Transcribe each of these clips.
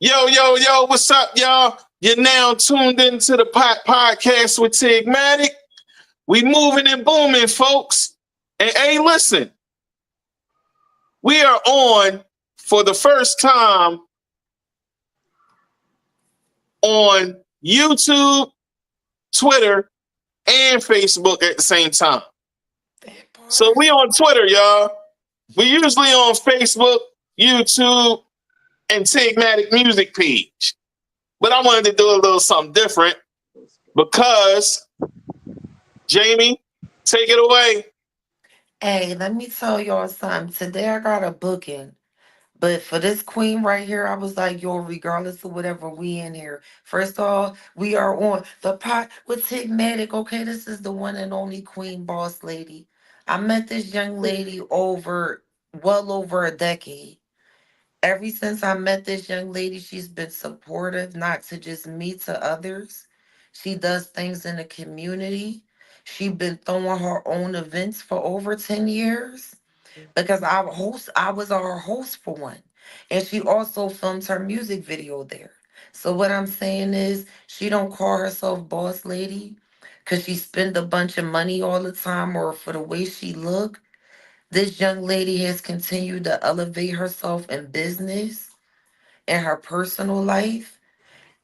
Yo, what's up, y'all? You're now tuned into the Pot Podcast with Tigmatic. We moving and booming, folks. And hey, listen, we are on for the first time on YouTube, Twitter, and Facebook at the same time. So we on Twitter, y'all. We usually on Facebook, YouTube, and Tigmatic music page. But I wanted to do a little something different because, Jamie, take it away. Hey, let me tell y'all something. Today I got a booking. But for this queen right here, I was like, yo, regardless of whatever we in here. First off, we are on the Pot with Tigmatic. Okay, this is the one and only queen boss lady. I met this young lady well over a decade. Ever since I met this young lady, she's been supportive, not to just me, to others. She does things in the community. She's been throwing her own events for over 10 years because I was her host for one. And she also filmed her music video there. So what I'm saying is she don't call herself boss lady because she spend a bunch of money all the time or for the way she look. This young lady has continued to elevate herself in business and her personal life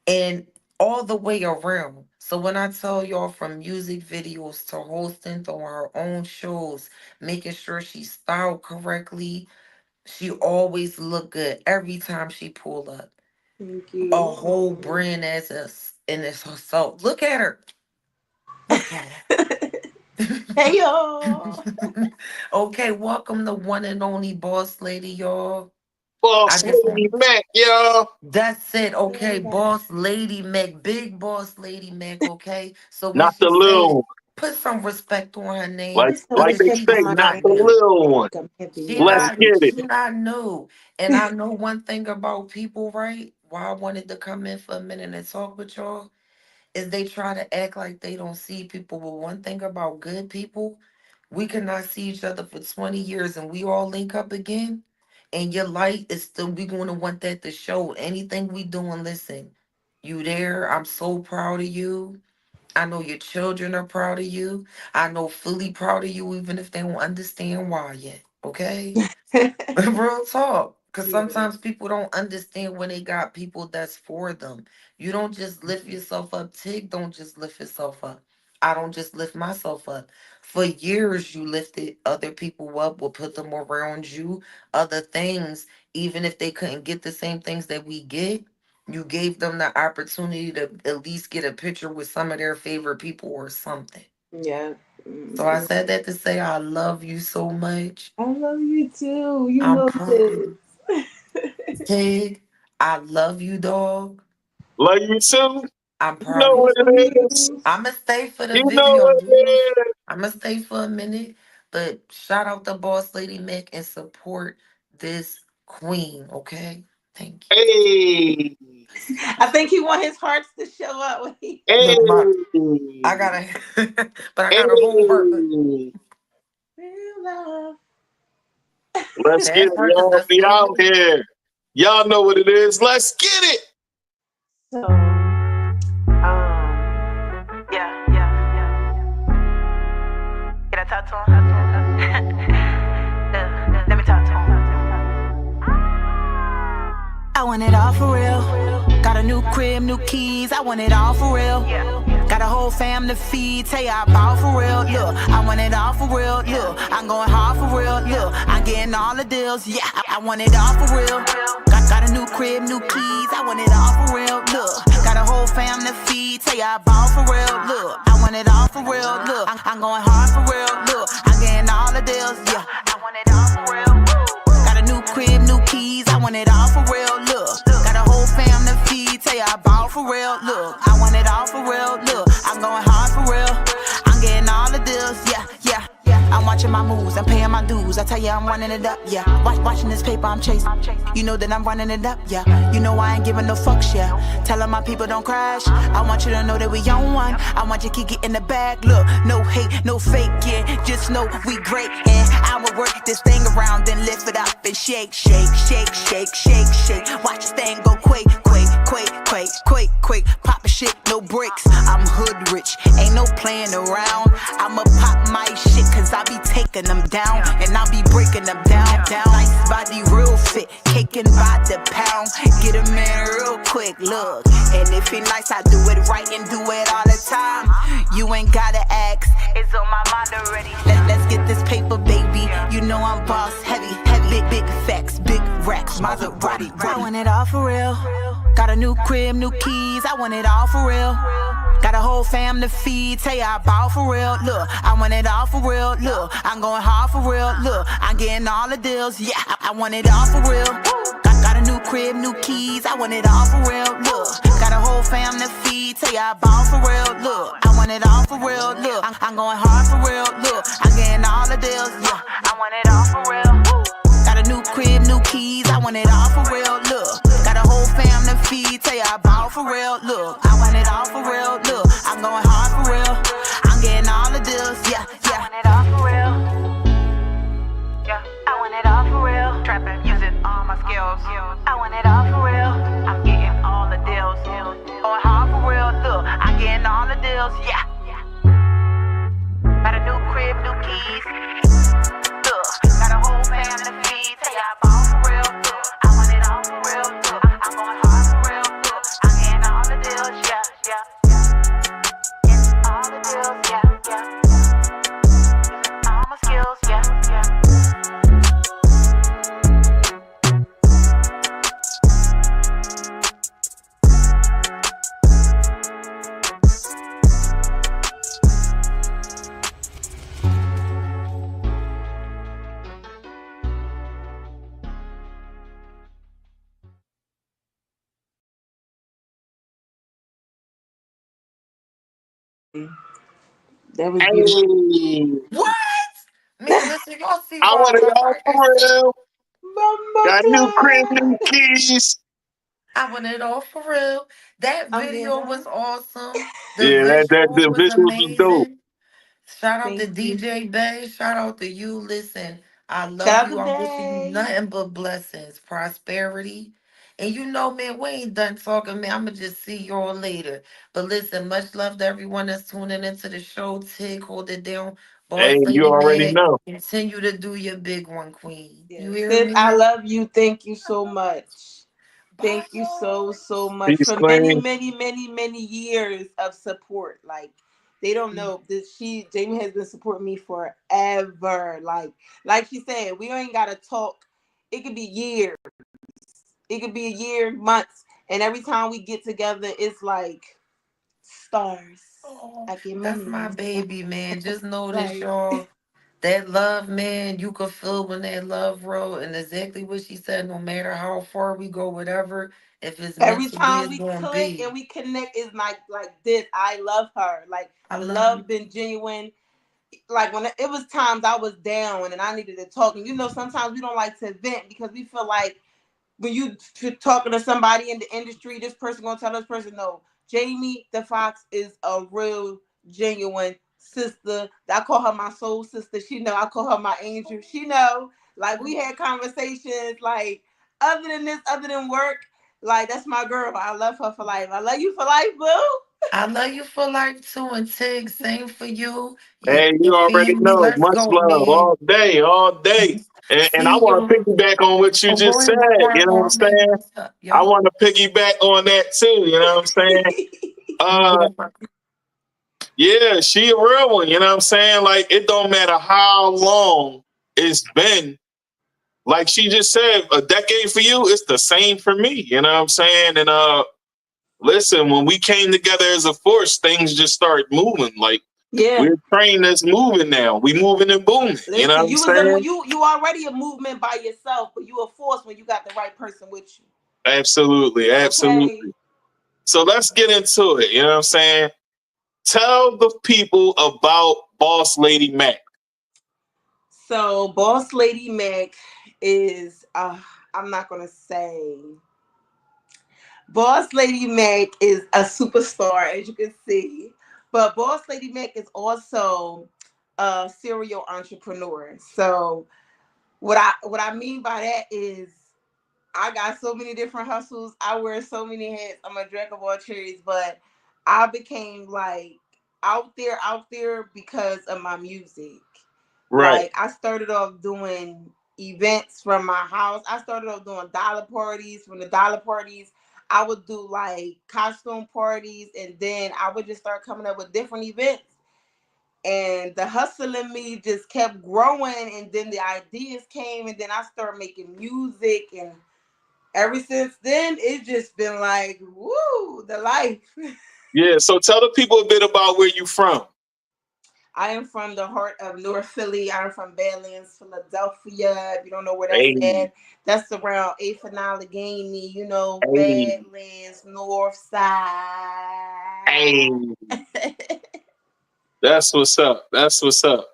and all the way around. So when I tell y'all, from music videos to hosting, to her own shows, making sure she's styled correctly, she always look good every time she pull up. Thank you. A whole brand as in this herself. Look at her. Look at her. Hey y'all. Okay, welcome the one and only boss lady, y'all. Boss Lady Mac, y'all. That's it. Okay, boss lady Mac, big boss lady Mac. Okay, so when Not she the little one. put some respect on her name. Like they say, not the little one. Let's get it. She not new. And I know one thing about people, right? Why I wanted to come in for a minute and talk with y'all is they try to act like they don't see people. But one thing about good people, we cannot see each other for 20 years and we all link up again. And your light is still, we going to want that to show. Anything we doing, listen, you there. I'm so proud of you. I know your children are proud of you. I know fully proud of you, even if they don't understand why yet. Okay? Real talk. Because sometimes people don't understand when they got people that's for them. You don't just lift yourself up. Tig don't just lift yourself up. I don't just lift myself up. For years, you lifted other people up, will put them around you, other things, even if they couldn't get the same things that we get. You gave them the opportunity to at least get a picture with some of their favorite people or something. Yeah. So I said that to say I love you so much. I love you too. You I'm know proud. this. Tig, I love you, dog. Love you too. I'm proud. You know what it is. I'ma stay for the You video. know what it is. I'ma stay for a minute. But shout out to Boss Lady Mac and support this queen, okay? Thank you. Hey. I think he want his hearts to show up when he. Hey. I gotta, but I gotta hold her. Real love. Let's get it, y'all. Be out here. Y'all know what it is. Let's get it. So, yeah. Can I talk to him? Let me talk to him. I want it all for real. Got a new crib, new keys. I want it all for real. Got a whole fam to feed. Tell you I ball for real. Look, I want it all for real. Look, I'm going hard for real. Look, I'm getting all the deals. Yeah, I want it all for real. Got a new crib, new keys. I want it all for real. Look, got a whole fam to feed. Tell you I ball for real. Look, I want it all for real. Look, I'm going hard for real. Look, I'm getting all the deals. Yeah, I want it all for real. Got a new crib, new keys. I want it all for real. Look, got a whole fam to feed. Tell you I ball for real. Look, I want it all for real. Look, I'm going hard for real. I'm getting all the deals. Yeah. I'm watching my moves, I'm paying my dues. I tell you I'm running it up, yeah. Watching this paper I'm chasing. You know that I'm running it up, yeah. You know I ain't giving no fucks, yeah. Telling my people don't crash. I want you to know that we on one. I want you to keep getting the bag. Look, no hate, no fake, yeah. Just know we great, and I'ma work this thing around, then lift it up and shake. Watch this thing go quake. ain't no playing around. I'ma pop my shit cause I be taking them down. And I be breaking them down. Nice body, real fit, caking by the pound. Get a man real quick, look. And if he nice, I do it right and do it all the time. You ain't gotta ask, it's on my mind already. Let's get this paper, baby. You know I'm boss heavy, big facts, big racks, Maserati. I want it all for real. Got a new crib, new keys. I want it all for real. Got a whole fam to feed. Tell ya I ball for real. Look, I want it all for real. Look, I'm going hard for real. Look, I'm getting all the deals. Yeah, I want it all for real. Got a new crib, new keys. I want it all for real. Look, got a whole fam to feed. Tell ya I ball for real. Look, I want it all for real. Look, I'm going hard for real. Look, I'm getting all the deals. Yeah, I want it all for real. Got a new crib, new keys. I want it all for real. Look, got a whole fam to feed. Tell ya I ball for real. Look, I want it all for real. Look, I'm going hard for real. I'm getting all the deals. Yeah, yeah. I want it all for real. Yeah, I want it all for real. Trapping, using all my skills. I want it all for real. I'm getting all the deals. Going hard for real. Look, I'm getting all the deals. Yeah. Got a new crib, new keys. Look, got a whole fam to feed. Say I ball for real. Look, I want it all for real. Look, I'm going hard for real. Look, I'm getting all the deals. Yeah, yeah. Getting all the deals. Yeah, yeah. All my skills. Yeah, yeah. That was beautiful. Hey, What? Man, listen, y'all see I why I want it love all her. for real. Mama Got new crib, new Clyde. keys. I want it all for real. That I'm being video was honest. awesome. The Yeah, that visual the was visuals was dope. amazing. Shout out to Thank you. DJ Bay. Shout out to you. Listen, I love Shout out you. to I'm wishing you Bay. nothing but blessings, prosperity. And you know, man, we ain't done talking, man. I'ma just see y'all later. But listen, much love to everyone that's tuning into the show. Tig, hold it down. Hey, Boss you Lady already Mag, know. continue to do your big one, Queen. You Yes. hear Sis, I me? love you. Thank you so much. Bye, Thank you so, so boys. much Peace, for many, Queen. many, many, many years of support. Like, they don't know that Jamie has been supporting me forever. Like she said, we ain't gotta talk. It could be years. It could be a year, months, and every time we get together, it's like stars. Oh, I get that's money my and stuff. baby, man. Just know this, Like y'all. That love, man, you could feel when that love roll, and exactly what she said. No matter how far we go, whatever, if it's meant every to be, time it's we gonna click and be. we connect, it's like this. I love her. Like I the love you. love been genuine. Like when it was times I was down and I needed to talk, and sometimes we don't like to vent because we feel like when you talking to somebody in the industry, this person gonna tell this person no. Jamie Dafoxx is a real, genuine sister. I call her my soul sister. She know I call her my angel. She know. Like we had conversations. Like other than this, other than work, like that's my girl. I love her for life. I love you for life, boo. I love you for life too, and Tig, same for you. Hey, Your you already family, know. let's Much go, love man. all day, all day. And I See want to you. piggyback on what you Oh, just go said. ahead, go You ahead, know go what I'm on, baby. saying? I Yup. want to piggyback on that too. You know what I'm saying? Uh, yeah, she a real one. You know what I'm saying? Like it don't matter how long it's been. Like she just said, a decade for you, it's the same for me. You know what I'm saying? And listen, when we came together as a force, things just started moving. Like Yeah. we're a train that's moving now. We moving and booming. You know Listen, what I'm saying? you already a movement by yourself, but you a force when you got the right person with you. Absolutely, Okay. absolutely. So let's get into it. You know what I'm saying? Tell the people about Boss Lady Mac. So Boss Lady Mac is I'm not gonna say Boss Lady Mac is a superstar, as you can see. But Boss Lady Mac is also a serial entrepreneur. So what I mean by that is I got so many different hustles. I wear so many hats. I'm a jack of all trades, but I became like out there because of my music. Right. Like I started off doing events from my house. I started off doing dollar parties. From the dollar parties, I would do like costume parties, and then I would just start coming up with different events. And the hustle in me just kept growing, and then the ideas came, and then I started making music, and ever since then, it's just been like, woo, the life. Yeah. So tell the people a bit about where you from. I am from the heart of North Philly. I'm from Badlands, Philadelphia. If you don't know where that's Hey, at, that's around 8th and Allegheny, hey, Badlands, North Side. hey. That's what's up. That's what's up.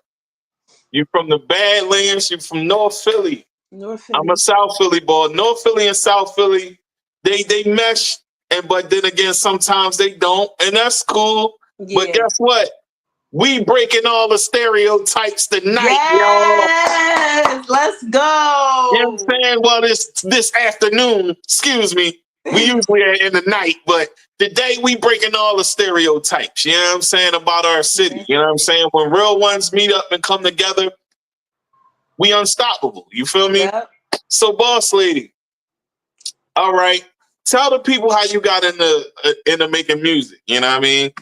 You from the Badlands. You from North Philly. North I'm a Philly. South Philly boy. North Philly and South Philly, they mesh, and but then again, sometimes they don't, and that's cool. But Yeah. guess what? We breaking all the stereotypes tonight, y'all. Yes, let's You know what I'm go. saying? Well, this afternoon, excuse me. We usually are in the night, but today we breaking all the stereotypes, you know what I'm saying, about our city. You know what I'm saying? When real ones meet up and come together, we unstoppable. You feel me? Yep. So, boss lady, all right. Tell the people how you got into making music. You know what I mean?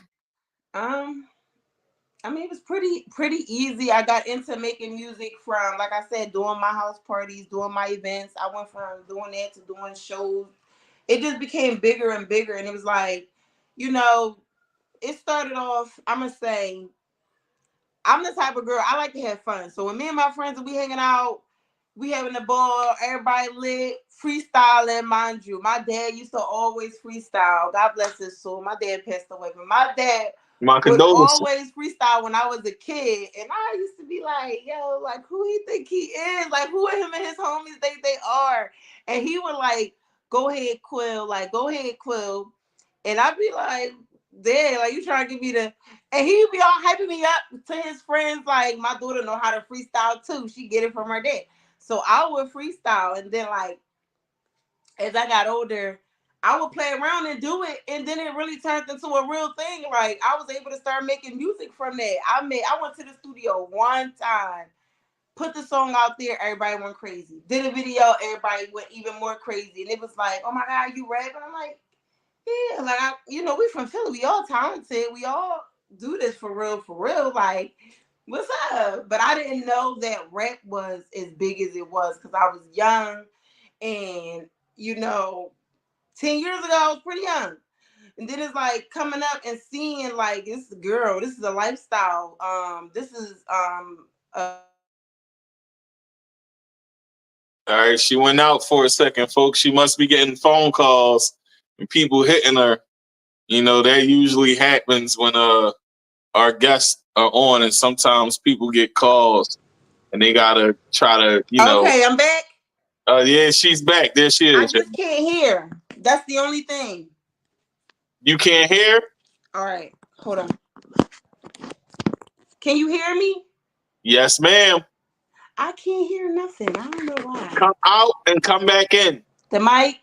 I mean, it was pretty easy. I got into making music from, like I said, doing my house parties, doing my events. I went from doing that to doing shows. It just became bigger and bigger, and it was like, you know, it started off. I'm gonna say, I'm the type of girl I like to have fun. So when me and my friends we hanging out, we having the ball, everybody lit, freestyling, mind you. My dad used to always freestyle. God bless his soul. My dad passed away, but my dad My would condolences. always freestyle when I was a kid. And I used to be like, yo, like who he think he is? Like who him and his homies think they are? And he would like, go ahead, Quill, like go ahead, Quill. And I'd be like, Dad, like you trying to give me the, and he'd be all hyping me up to his friends, like my daughter know how to freestyle too. She get it from her dad. So I would freestyle, and then like as I got older, I would play around and do it, and then it really turned into a real thing. Like I was able to start making music from that. I went to the studio one time, put the song out there, everybody went crazy. Did a video, everybody went even more crazy, and it was like, oh my God, you rap? And I'm like, yeah, like we from Philly, we all talented, we all do this for real. Like, what's up? But I didn't know that rap was as big as it was because I was young, and 10 years ago I was pretty young. And then it's like coming up and seeing like this girl, this is a lifestyle. This is All right, she went out for a second, folks. She must be getting phone calls and people hitting her. That usually happens when our guests are on, and sometimes people get calls and they gotta try to, okay, I'm back. Yeah, she's back. There she I is. just can't hear. That's the only thing. You can't hear? All right, hold on. Can you hear me? Yes, ma'am. I can't hear nothing. I don't know why. Come out and come back in. The mic.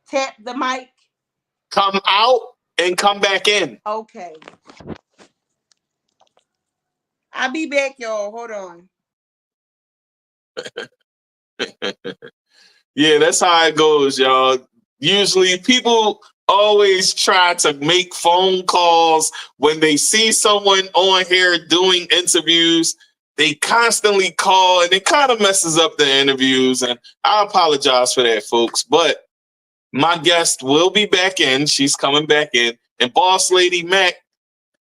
Tap the mic. Come out and come back in. Okay. I'll be back, y'all. Hold on. Yeah, that's how it goes, y'all. Usually people always try to make phone calls when they see someone on here doing interviews. They constantly call and it kind of messes up the interviews. And I apologize for that, folks. But my guest will be back in. She's coming back in. And Boss Lady Mac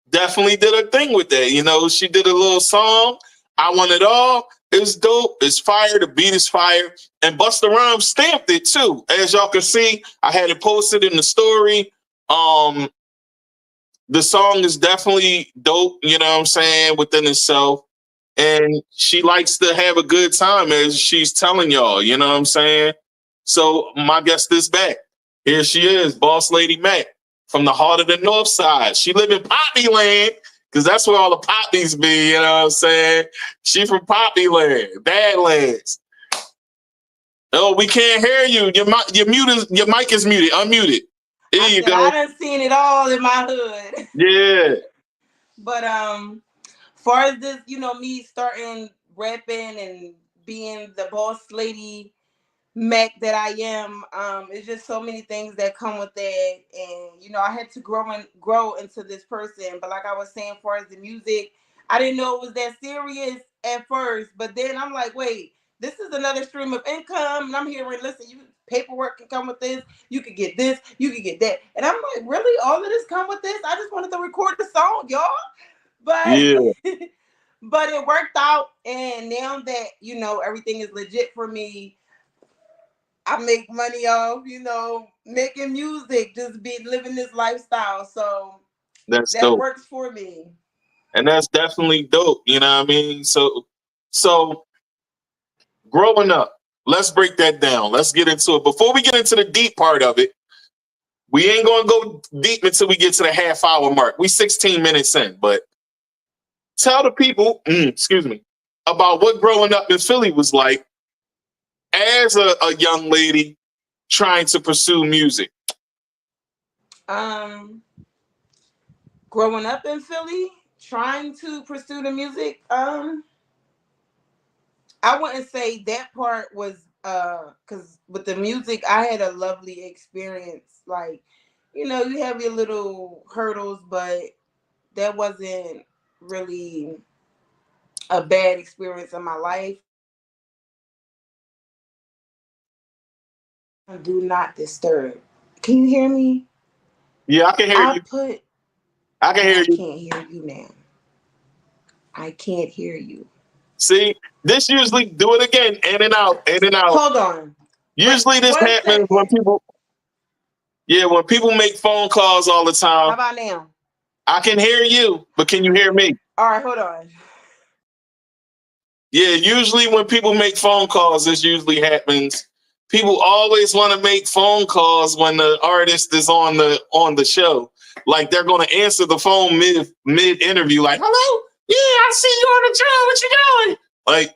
definitely did her thing with that. She did a little song. I Want It All. It was dope. It's fire. The beat is fire. And Busta Rhymes stamped it too. As y'all can see, I had it posted in the story. The song is definitely dope, you know what I'm saying, within itself. And she likes to have a good time, as she's telling y'all, you know what I'm saying? So my guest is back. Here she is, Boss Lady Mac, from the heart of the North Side. She live in Poppy Land, because that's where all the poppies be, you know what I'm saying? She from Poppy Land, Badlands. Oh, we can't hear you. Your mic is muted. Unmuted. There you go. I done seen it all in my hood. Yeah. But far as this, me starting rapping and being the boss lady Mac that I am, it's just so many things that come with that, and I had to grow into this person. But like I was saying, far as the music, I didn't know it was that serious at first, but then I'm like, wait, this is another stream of income, and I'm hearing, listen, you paperwork can come with this, you could get this, you could get that, and I'm like, really, all of this come with this? I just wanted to record the song, y'all, but Yeah, but it worked out, and now that everything is legit for me. I make money off, making music, just be living this lifestyle. So that's that dope. works for me. And that's definitely dope. You know what I mean? So growing up, let's break that down. Let's get into it. Before we get into the deep part of it, we ain't gonna go deep until we get to the half hour mark. We 16 minutes in, but tell the people, excuse me, about what growing up in Philly was like as a young lady trying to pursue music. Growing up in Philly, trying to pursue the music, I wouldn't say that part was because with the music I had a lovely experience. Like, you have your little hurdles, but that wasn't really a bad experience in my life. Do not disturb. Can you hear me? Yeah, I can hear you. I can hear I you. can't hear you now. I can't hear you. See, this usually do it again, in and out, in and out. Hold on. Usually this 1 happens when second. when people make phone calls all the How time. about now? I can hear you, but can you hear me? All right, hold on. Yeah, usually when people make phone calls, this usually happens. People always want to make phone calls when the artist is on the show. Like they're gonna answer the phone mid interview, like, hello, yeah, I see you on the show. What you doing? Like,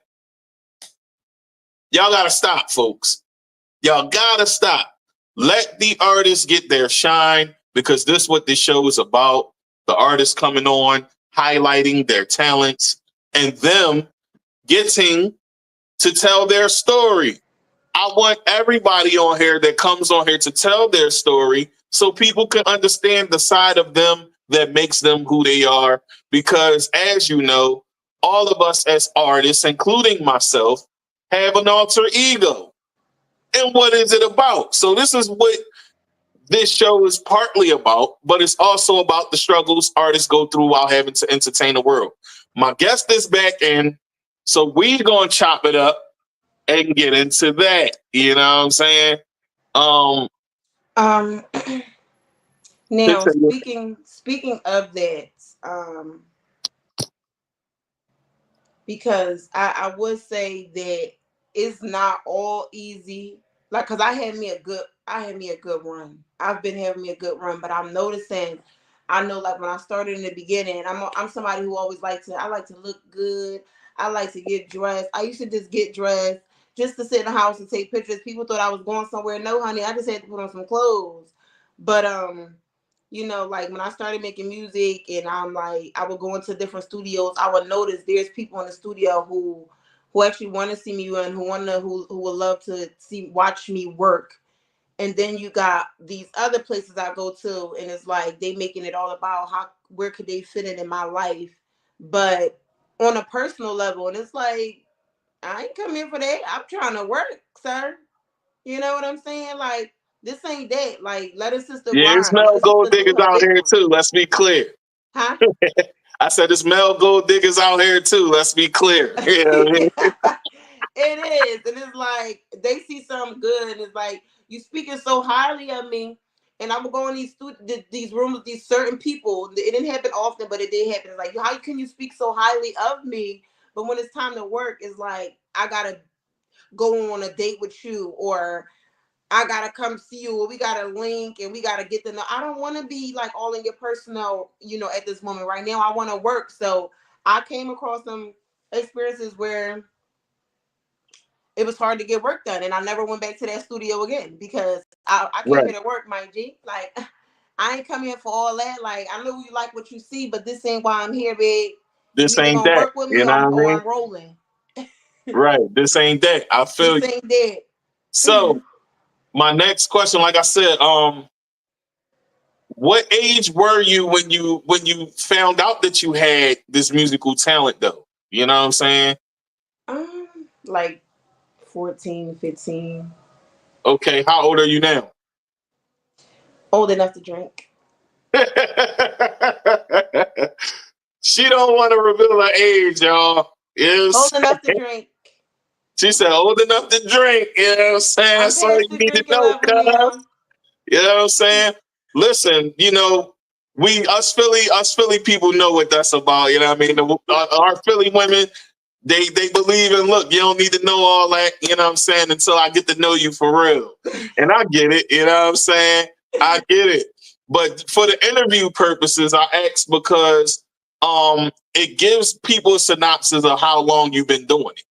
y'all gotta stop, folks. Y'all gotta stop. Let the artists get their shine because this is what this show is about. The artists coming on, highlighting their talents, and them getting to tell their story. I want everybody on here that comes on here to tell their story so people can understand the side of them that makes them who they are. Because as you know, all of us as artists, including myself, have an alter ego. And what is it about? So this is what this show is partly about, but it's also about the struggles artists go through while having to entertain the world. My guest is back in, so we're going to chop it up and get into that. You know what I'm saying? Now speaking of that, because I would say that it's not all easy. Like, cause I had me a good run. I've been having me a good run, but I'm noticing. I know, like when I started in the beginning, I'm somebody who always I like to look good. I like to get dressed. I used to just get dressed just to sit in the house and take pictures. People thought I was going somewhere. No, honey, I just had to put on some clothes. But like when I started making music and I would go into different studios, I would notice there's people in the studio who actually want to see me and who would love to watch me work. And then you got these other places I go to, and it's like they making it all about where could they fit in my life, but on a personal level, and it's like I ain't come here for that. I'm trying to work, sir. You know what I'm saying? Like, this ain't that. Like, let a sister Yeah, it's grind. Let Mel a Gold sister do Diggers her out big here one. too. Let's be clear. Huh? I said it's Mel Gold Diggers out here too. Let's be clear. You know what I mean? It is. And it's like they see something good, and it's like you speaking so highly of me. And I would go in these rooms with these certain people. It didn't happen often, but it did happen. It's like, how can you speak so highly of me? But when it's time to work, it's like I gotta go on a date with you, or I gotta come see you, or we gotta link and we gotta get to know. I don't want to be like all in your personal, at this moment right now. I want to work. So I came across some experiences where it was hard to get work done, and I never went back to that studio again because I came Right. here to work, my G. Like, I ain't come here for all that. Like, I know you like what you see, but this ain't why I'm here, big. This You either ain't gonna that. work with me You know what I or mean? I'm rolling. Right. This ain't that. I feel This you. ain't that. So my next question, like I said, what age were you when you found out that you had this musical talent though? You know what I'm saying? Like 14, 15. Okay, how old are you now? Old enough to drink. She don't want to reveal her age, y'all. Old Yes. enough to drink. She said old enough to drink. You know what I'm saying? I'm That's all past you the need to drinking know, level now. cuz. You know what I'm saying? Listen, you know, us Philly people know what that's about. You know what I mean? Our Philly women, they believe in, look, you don't need to know all that, you know what I'm saying, until I get to know you for real. And I get it, you know what I'm saying? I get it. But for the interview purposes, I ask because it gives people a synopsis of how long you've been doing it.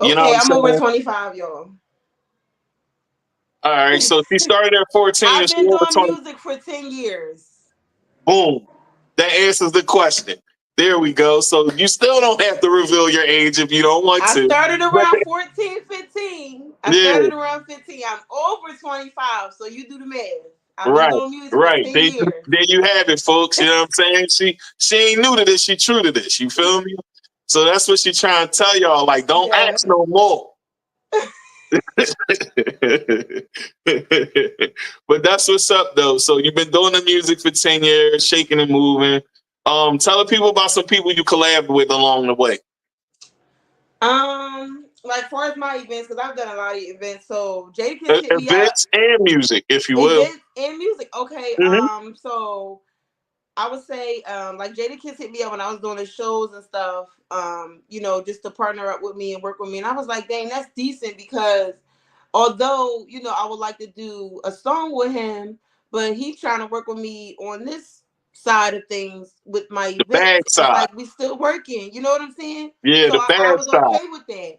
You know what Okay, I'm I'm over saying? 25, y'all. All right, so she started at 14 and I've she been over doing 20. music for 10 years. Boom. That answers the question. There we go. So you still don't have to reveal your age if you don't want I to. started But around 14, 15. I yeah, started around 15. I'm over 25, so you do the math. I've been right, doing music for right. 10 years. There you have it, folks. You know what I'm saying? She ain't new to this. She true to this. You feel me? So that's what she trying to tell y'all. Like, don't Yeah. ask no more. But that's what's up, though. So you've been doing the music for 10 years, shaking and moving. Tell the people about some people you collabed with along the way. Like far as my events, because I've done a lot of events. So Jadakiss hit me up. Events and music, if you will. Events and music. Okay. Mm-hmm. So I would say, like Jadakiss hit me up when I was doing the shows and stuff. You know, just to partner up with me and work with me. And I was like, dang, that's decent because although, you know, I would like to do a song with him, but he's trying to work with me on this side of things with my The events. bad It's side. like we still working, you know what I'm saying? Yeah, So the I bad was side. okay with that.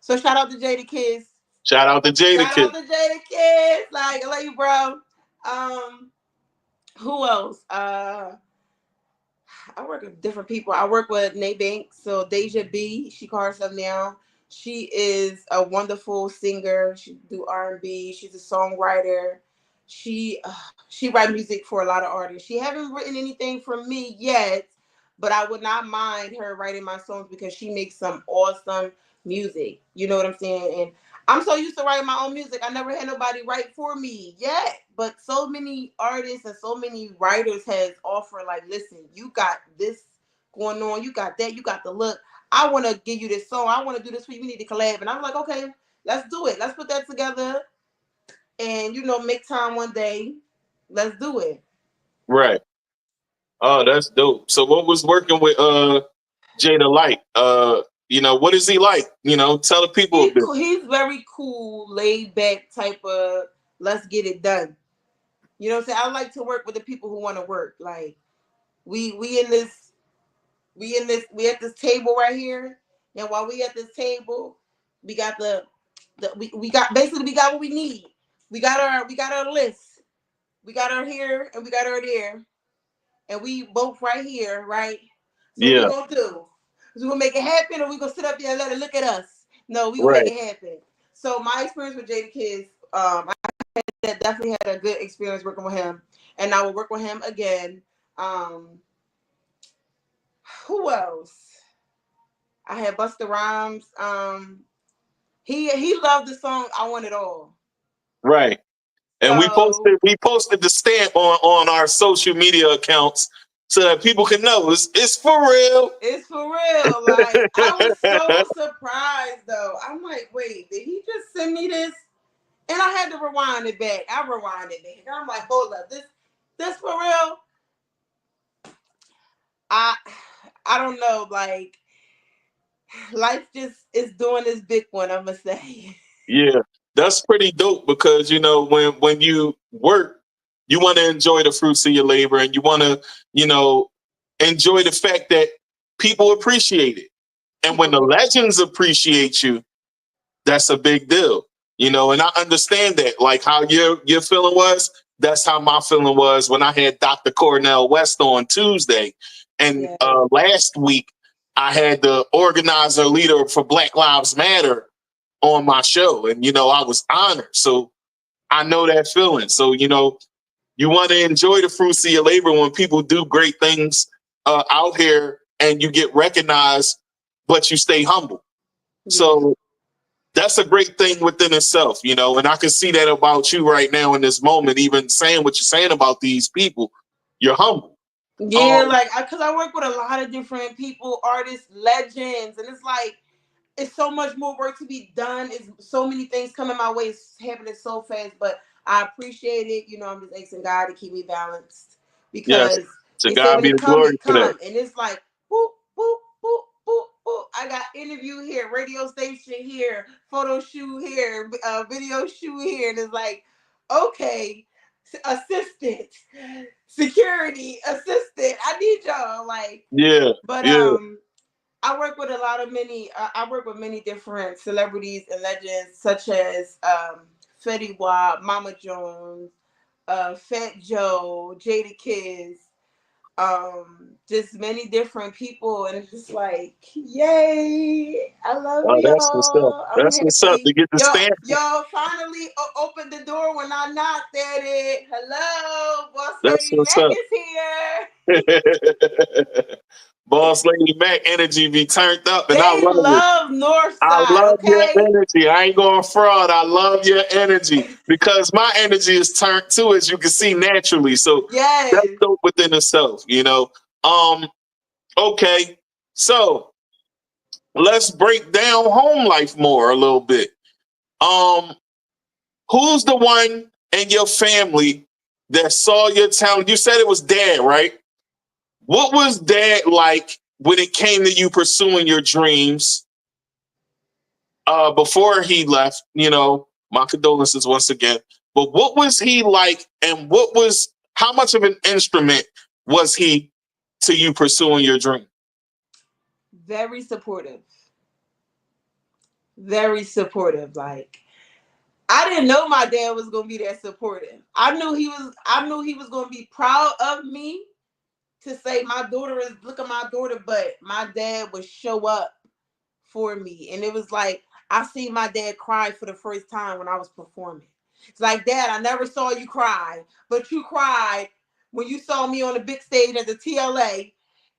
So shout out to Jadakiss. Shout out to Shout out Jadakiss. to Jadakiss. Like, I love you, bro. Who else? I work with different people. I work with Nate Banks. So Deja B, she calls herself now. She is a wonderful singer. She do R&B. She's a songwriter. She write music for a lot of artists. She haven't written anything for me yet, but I would not mind her writing my songs because she makes some awesome music. You know what I'm saying? And I'm so used to writing my own music. I never had nobody write for me yet. But so many artists and so many writers has offered, like, listen, you got this going on, you got that, you got the look. I want to give you this song. I want to do this for you. We need to collab. And I'm like, okay, let's do it. Let's put that together and, you know, make time one day. Let's do it. Right. Oh, that's dope. So what was working with Jada like? You know, what is he like? You know, tell the people a bit. He's very cool, laid back type of let's get it done. You know what I'm saying? I like to work with the people who want to work. Like we at this table right here. And while we at this table, we got we got what we need. We got our list. We got her here and we got her there. And we both right here, right? So what we Yeah. gonna do? Is we gonna make it happen or we gonna sit up there and let it look at us? No, we gonna Right. make it happen. So my experience with Jadakiss, I definitely had a good experience working with him. And I will work with him again. Who else? I had Busta Rhymes. He loved the song "I Want It All." Right. And So, we posted the stamp on our social media accounts so that people can know it's for real. it's for real. Like, I was so surprised though. I'm like, wait, did he just send me this? And I had to rewind it back. I rewind it back. I'm like, hold up, this for real? I don't know. Like, life just is doing this big one, I'm gonna say. Yeah. That's pretty dope because, you know, when you work, you want to enjoy the fruits of your labor and you want to, you know, enjoy the fact that people appreciate it. And when the legends appreciate you, that's a big deal. You know, and I understand that, like how your feeling was. that's how my feeling was when I had Dr. Cornell West on Tuesday. And last week, I had the organizer leader for Black Lives Matter on my show. And, I was honored. So I know that feeling. So, you want to enjoy the fruits of your labor when people do great things out here and you get recognized, but you stay humble. Yeah. So that's a great thing within itself, and I can see that about you right now in this moment, even saying what you're saying about these people, you're humble. Yeah, because I work with a lot of different people, artists, legends, and it's like, it's so much more work to be done. It's so many things coming my way. It's happening so fast, but I appreciate it. I'm just asking God to keep me balanced because to God be the glory for that. And it's like, boop, boop, boop, boop, boop. I got interview here, radio station here, photo shoot here, video shoot here. And it's like, okay, assistant, security, assistant. I need y'all. But I work with I work with many different celebrities and legends, such as Fetty Wap, Mama Jones, Fat Joe, Jada Kiss, just many different people, and it's just like, yay! I love y'all. That's what's up. That's what's up to get the stamp. Y'all finally opened the door when I knocked at it. Hello, Boss Lady Mac is here. Boss Lady Mac energy be turned up, and I love Northside. I love your energy. I ain't going fraud. I love your energy because my energy is turned too, as you can see naturally. So that's dope within itself, Okay, so let's break down home life more a little bit. Who's the one in your family that saw your talent? You said it was Dad, right? What was Dad like when it came to you pursuing your dreams before he left? My condolences once again. But what was he like, and how much of an instrument was he to you pursuing your dream? Very supportive. Very supportive. I didn't know my dad was gonna be that supportive. I knew he was gonna be proud of me. To say look at my daughter, but my dad would show up for me. And it was like, I seen my dad cry for the first time when I was performing. It's like, Dad, I never saw you cry, but you cried when you saw me on the big stage at the TLA,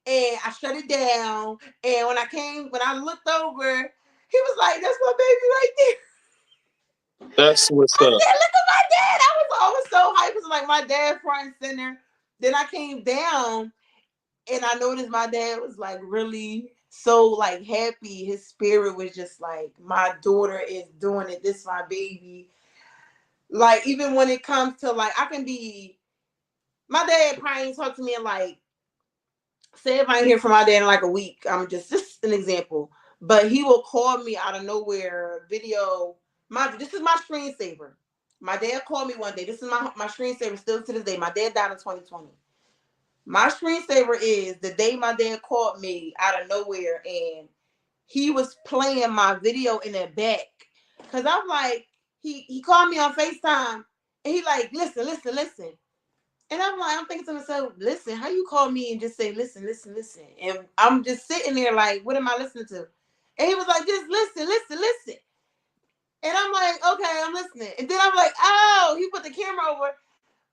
and I shut it down. And when I looked over, he was like, that's my baby right there. That's what's up. I said, look at my dad. I was so hyped. It was like my dad front and center. Then I came down and I noticed my dad was really so happy. His spirit was just like, my daughter is doing it. This is my baby. Even when it comes to my dad probably ain't talk to me in say if I ain't hear from my dad in a week, I'm just an example. But he will call me out of nowhere, video. This is my screensaver. My dad called me one day. This is my screensaver still to this day. My dad died in 2020. My screensaver is the day my dad called me out of nowhere, and he was playing my video in the back. Cause I'm like, he called me on FaceTime, and he listen. And I'm thinking to myself, listen, how you call me and just say, listen. And I'm just sitting there what am I listening to? And he was like, just listen. And I'm like, okay, I'm listening. And then I'm like, oh, he put the camera over.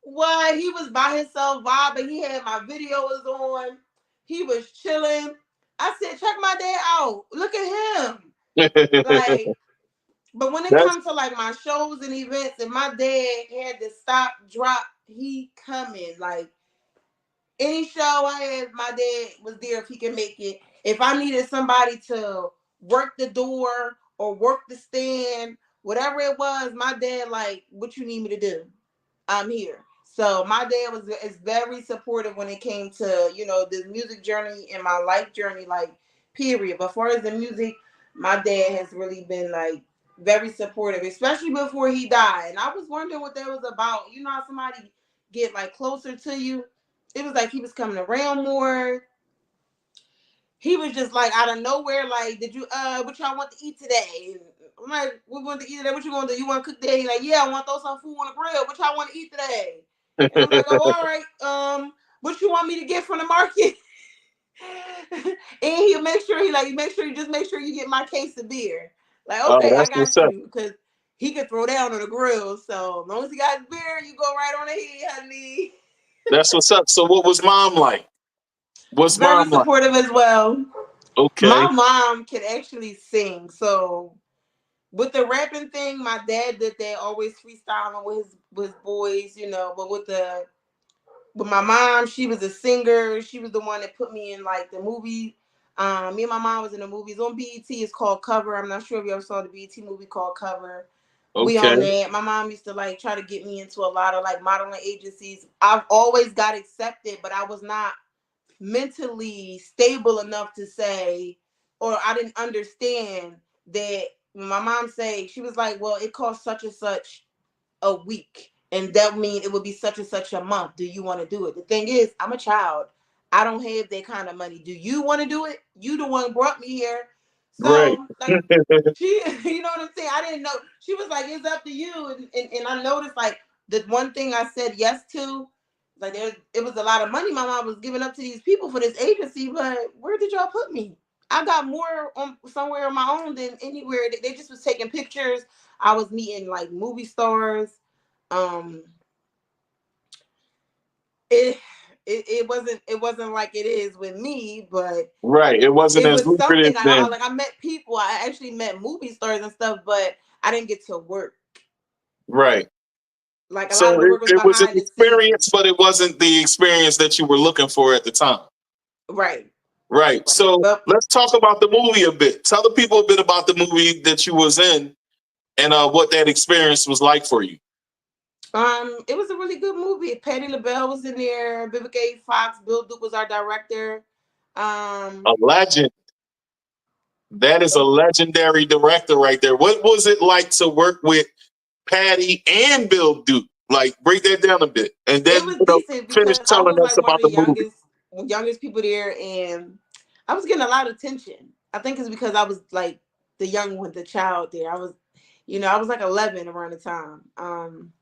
What? He was by himself vibing. He had my videos on. He was chilling. I said, check my dad out. Look at him. But when it comes to my shows and events, and my dad had to stop, drop, he coming. Any show I had, my dad was there if he could make it. If I needed somebody to work the door or work the stand, whatever it was, my dad what you need me to do? I'm here. So my dad is very supportive when it came to, the music journey and my life journey, period. But as far as the music, my dad has really been very supportive, especially before he died. And I was wondering what that was about. How somebody get closer to you? It was he was coming around more. He was just out of nowhere, did you what y'all want to eat today? And I'm we want to eat today. What you want to do? You want to cook today? Yeah, I want to throw some food on the grill. What y'all want to eat today? And I'm like, oh, all right. What you want me to get from the market? And he'll make sure make sure you get my case of beer. Like, okay, I That's got what's up. you, because he could throw down on the grill. So as long as he got his beer, you go right on ahead, honey. That's what's up. So what was mom like? What's Very mom like? supportive as well. Okay. My mom can actually sing. So with the rapping thing, my dad did that, always freestyling with his boys, But with my mom, she was a singer. She was the one that put me in like the movie. Me and my mom was in the movies on BET. It's called Cover. I'm not sure if you ever saw the BET movie called Cover. We Okay. on that. My mom used to like try to get me into a lot of like modeling agencies. I've always got accepted, but I was not mentally stable enough to say, or I didn't understand that. When my mom say, she was like, well, it costs such and such a week, and that would mean it would be such and such a month. Do you want to do it? The thing is, I'm a child. I don't have that kind of money. Do you want to do it? You the one brought me here. Right. So like, she, you know what I'm saying? I didn't know. She was like, it's up to you. And I noticed like the one thing I said yes to, like it was a lot of money my mom was giving up to these people for this agency, but where did y'all put me? I got more on somewhere on my own than anywhere. They just was taking pictures. I was meeting like movie stars. It wasn't like it is with me, but Right. It wasn't it as was something. lucrative then. I met people. I actually met movie stars and stuff, but I didn't get to work. Right. Like a lot So of the work was it was an behind the experience, scenes. but it wasn't the experience that you were looking for at the time. Right. Right. So But let's talk about the movie a bit. Tell the people a bit about the movie that you was in and what that experience was like for you. it was a really good movie. Patti LaBelle was in there. Vivica Fox, Bill Duke was our director. A legend. That is a legendary director right there. What was it like to work with Patty and Bill Duke? Like, break that down a bit, and then It was decent finish because I telling was us like one about of the the movie. youngest people there, and I was getting a lot of attention. I think it's because I was like the young one, the child there. I was like 11 around the time. And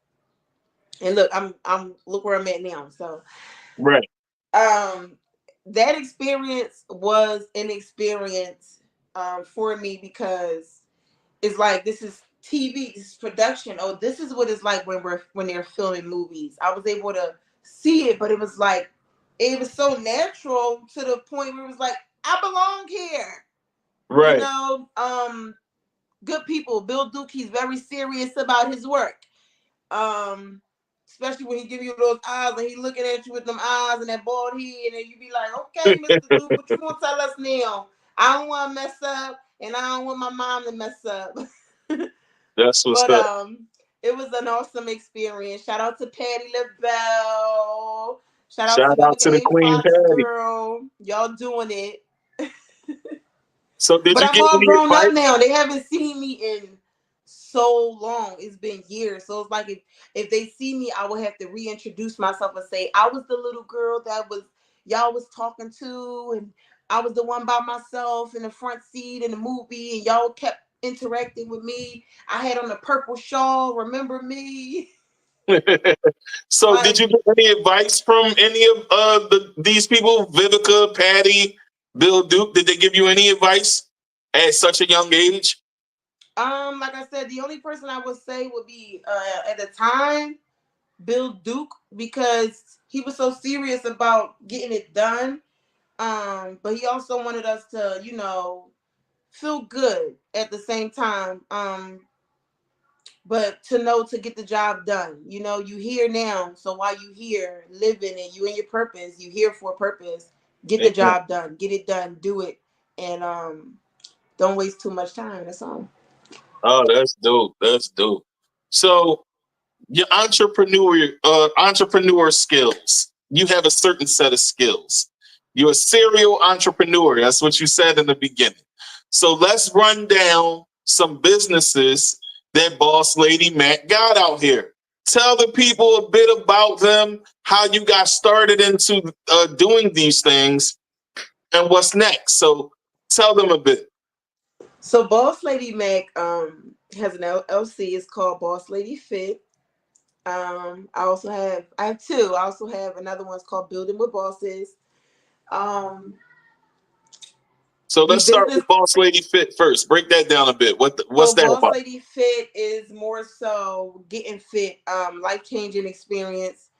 look, I'm look where I'm at now. So, Right. that experience was an experience for me, because it's like, this is TV, this is production. Oh, this is what it's like when they're filming movies. I was able to see it, but it was like, it was so natural to the point where it was like, I belong here. Right. Good people. Bill Duke, he's very serious about his work. Especially when he give you those eyes and he looking at you with them eyes and that bald head, and you be like, okay, Mr. Duke, what you gonna tell us now? I don't want to mess up, and I don't want my mom to mess up. That's what's But up. it was an awesome experience. Shout out to Patti LaBelle. Shout out to Shout out to Vivica the A. Queen Fox, Patty. girl. Y'all doing it. So did But you I'm get all any grown up advice? now. They haven't seen me in so long. It's been years. So it's like, if they see me, I will have to reintroduce myself and say, I was the little girl that y'all was talking to, and I was the one by myself in the front seat in the movie, and y'all kept interacting with me. I had on a purple shawl. Remember me? So did Like, you get any advice from any of these people, Vivica, Patty, Bill Duke? Did they give you any advice at such a young age? like I said, the only person I would say would be at the time, Bill Duke, because he was so serious about getting it done. But he also wanted us to, feel good at the same time. But to get the job done. You here now. So while you here living and you in your purpose, you here for a purpose. Get the Amen. job done. Get it done. Do it. And don't waste too much time. That's all. Oh, that's dope. That's dope. So your entrepreneur skills. You have a certain set of skills. You're a serial entrepreneur. That's what you said in the beginning. So let's run down some businesses that Boss Lady Mac got out here. Tell the people a bit about them, how you got started into doing these things, and what's next. So tell them a bit. So Boss Lady Mac has an LLC. It's called Boss Lady Fit. I have two. I also have another one's called Building with Bosses. Um, So the let's start business with Boss Lady Fit first. Break that down a bit. What's So that Boss about? Lady Fit is more so getting fit, life changing experience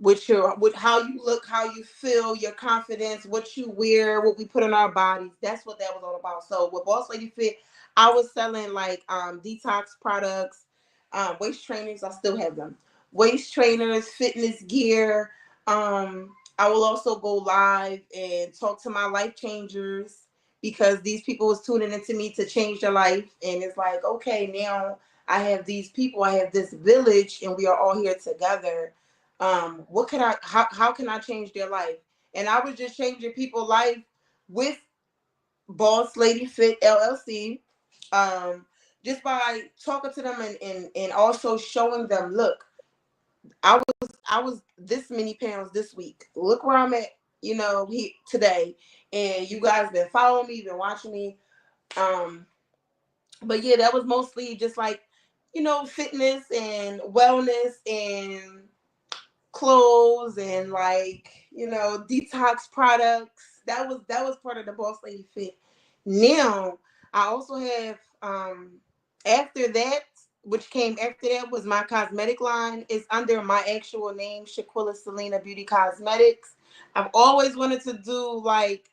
with how you look, how you feel, your confidence, what you wear, what we put in our bodies. That's what that was all about. So with Boss Lady Fit, I was selling like detox products, waist trainers. I still have them. Waist trainers, fitness gear. I will also go live and talk to my life changers because these people was tuning into me to change their life. And it's like, okay, now I have these people, I have this village, and we are all here together. What can how can I change their life? And I was just changing people's life with Boss Lady Fit LLC. Just by talking to them and also showing them, look, I was this many pounds this week. Look where I'm at, today. And you guys been following me, been watching me. But yeah, that was mostly just like, fitness and wellness and clothes and like, detox products. That was part of the Boss Lady Fit. Now I also have after that, which came after that was my cosmetic line. It's under my actual name, Shaquilla Selena Beauty Cosmetics. I've always wanted to do like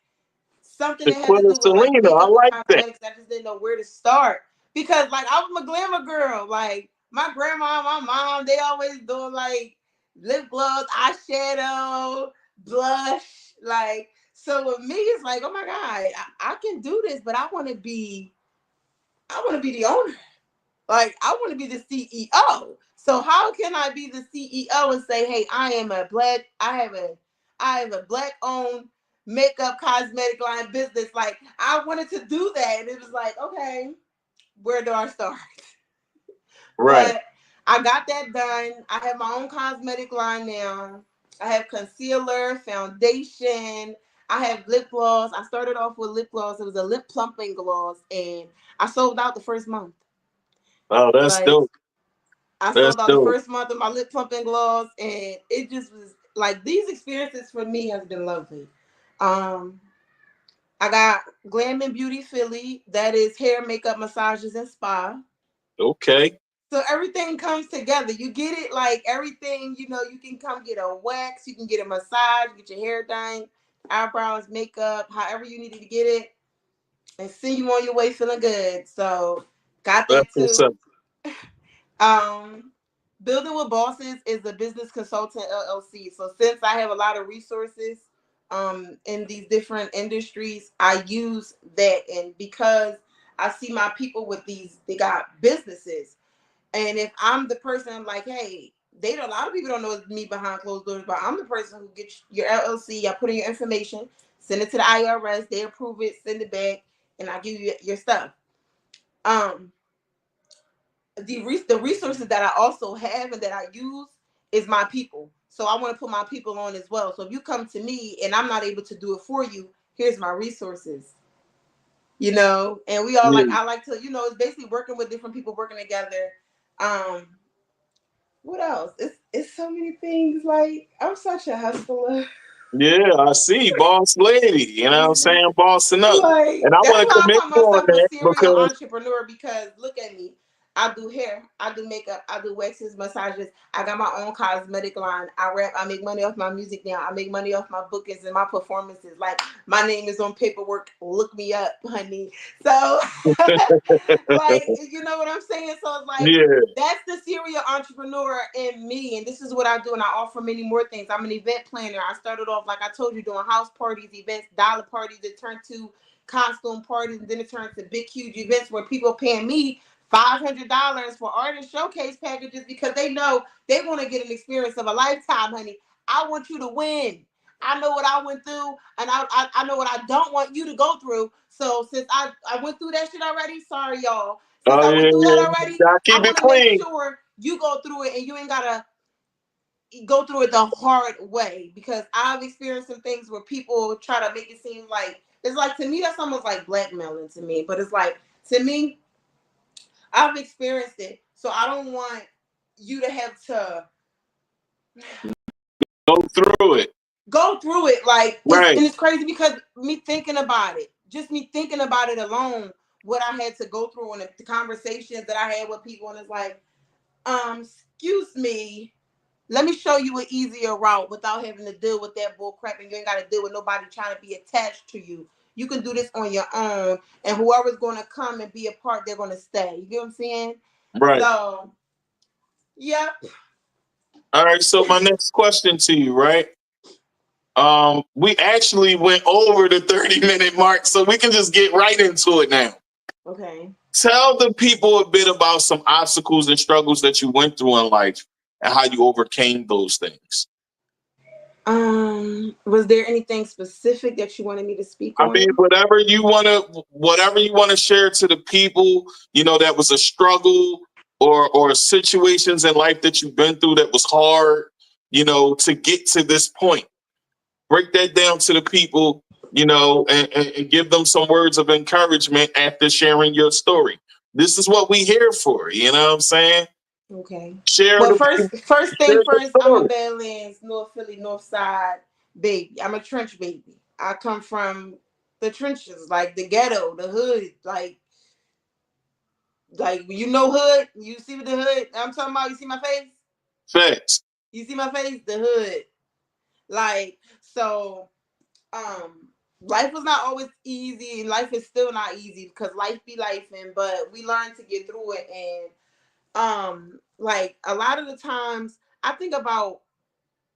something that had to Shaquilla do with like Selena. I makeup like and that. cosmetics. I just didn't know where to start because like I was a glamour girl. Like my grandma, my mom, they always doing like lip gloss, eyeshadow, blush. Like so with me, it's like, oh my god, I can do this, but I want to be the owner. Like I want to be the CEO. So how can I be the CEO and say, hey, I have a black owned makeup cosmetic line business. Like I wanted to do that. And it was like, okay, where do I start? Right. But I got that done. I have my own cosmetic line now. I have concealer, foundation. I have lip gloss. I started off with lip gloss. It was a lip plumping gloss, and I sold out the first month. Oh, that's Like dope. I That's sold out the dope. first month of my lip plumping gloss, and it just was like these experiences for me has been lovely. Um, I got Glam and Beauty Philly, that is hair, makeup, massages, and spa. Okay. So everything comes together. You get it like everything, you can come get a wax, you can get a massage, get your hair done, eyebrows, makeup, however you needed to get it, and send you on your way feeling good. So got That's that what's up. too. Um, Building with Bosses is a business consultant LLC. So since I have a lot of resources in these different industries, I use that. And because I see my people with they got businesses. And if I'm the person like, hey, a lot of people don't know me behind closed doors, but I'm the person who gets your LLC. I put in your information, send it to the IRS, they approve it, send it back, and I give you your stuff. Um, the resources that I also have and that I use is my people. So I want to put my people on as well. So if you come to me and I'm not able to do it for you, here's my resources. And we all like Yeah. I like to, it's basically working with different people working together. Um, what else? It's so many things. Like I'm such a hustler. Yeah, I see, boss lady. You know what I'm saying? Bossing up. Like And I that's want to why I commend call you on myself a that serial because entrepreneur because look at me. I do hair, I do makeup, I do waxes, massages. I got my own cosmetic line. I rap, I make money off my music now. I make money off my bookings and my performances. Like my name is on paperwork. Look me up, honey. So like you know what I'm saying? So it's like yeah, that's the serial entrepreneur in me, and this is what I do, and I offer many more things. I'm an event planner. I started off like I told you doing house parties, events, dollar parties that turned to costume parties, and then it turned to big huge events where people paying me $500 for artist showcase packages because they know they want to get an experience of a lifetime, honey. I want you to win. I know what I went through, and I know what I don't want you to go through. So since I went through that shit already, sorry y'all. Since oh I yeah, went through that yeah. already, Gotta I keep it want to make clean. sure you go through it and you ain't gotta go through it the hard way because I've experienced some things where people try to make it seem like it's like to me that's almost like blackmailing to me. But it's like to me, I've experienced it, so I don't want you to have to Go through it. Like, Right. and it's crazy because me thinking about it alone, what I had to go through and the conversations that I had with people, and it's like, excuse me, let me show you an easier route without having to deal with that bull crap, and you ain't got to deal with nobody trying to be attached to you. You can do this on your own, and whoever's going to come and be a part, they're going to stay. You get what I'm saying? Right. So, yep. All right. So my next question to you, right? We actually went over the 30-minute mark, so we can just get right into it now. Okay. Tell the people a bit about some obstacles and struggles that you went through in life and how you overcame those things. Was there anything specific that you wanted me to speak on? I mean, whatever you want to share to the people, that was a struggle or situations in life that you've been through that was hard, to get to this point. Break that down to the people, and give them some words of encouragement after sharing your story. This is what we here for. You know what I'm saying? Okay. Share. Well, first thing first, I'm a story. Badlands, North Philly, North Side baby. I'm a trench baby. I come from the trenches, like the ghetto, the hood, like hood. You see the hood I'm talking about? You see my face? Facts. You see my face? The hood. Like, so, life was not always easy, and life is still not easy because life be lifing, but we learn to get through it. And like a lot of the times I think about